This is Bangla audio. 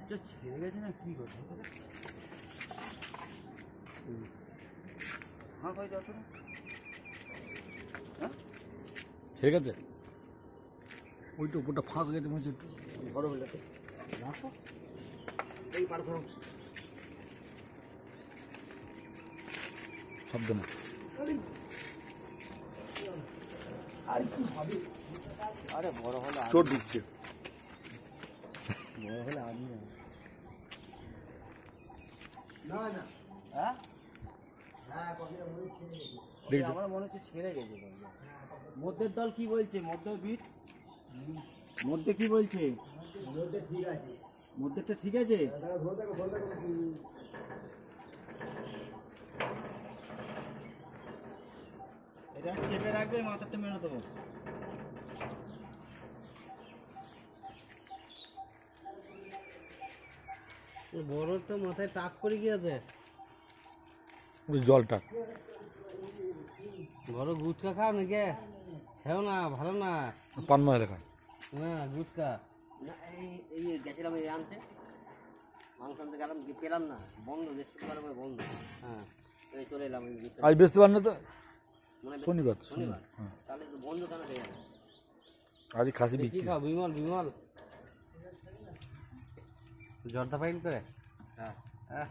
ছেড়ে গেছে না কি কথা? হ্যাঁ ভাই যত ছেড়ে গেছে ওইটা উপরটা ফাঁক গেছে মনে হচ্ছে একটু বড় হলে তো এই পারছো শব্দ না আর কি হবে? আরে বড় হলে চোর ঢুকছে বড় হলে আমি না না হ্যাঁ আমার মনে হচ্ছে ছেড়ে গেছে। মধ্যের দল কি বলছে? মধ্যে কি বলছে? ঠিক আছে, মধ্যেরটা ঠিক আছে। এটা চেপে রাখবে, মাথাটা মেরে দেবো। বড় তো মাথায় টাক করে গিয়েছে জলটা বড়। গুটকা খাও নাকি? খেও না, ভালো না। পান মায় দেখা না গুটকা না। এই গেছিলাম এই আনতে, মাংস আনতে গেলাম, পেলাম না, বন্ধ, বৃহস্পতিবার বন্ধ। হ্যাঁ চলে এলাম। আজ বৃহস্পতিবার না তো, শনিবার। তাহলে তো বন্ধ কেন দেয়? আজ খাসি বিক্রি। বিমল জর্দা পাইল করে। হ্যাঁ হ্যাঁ।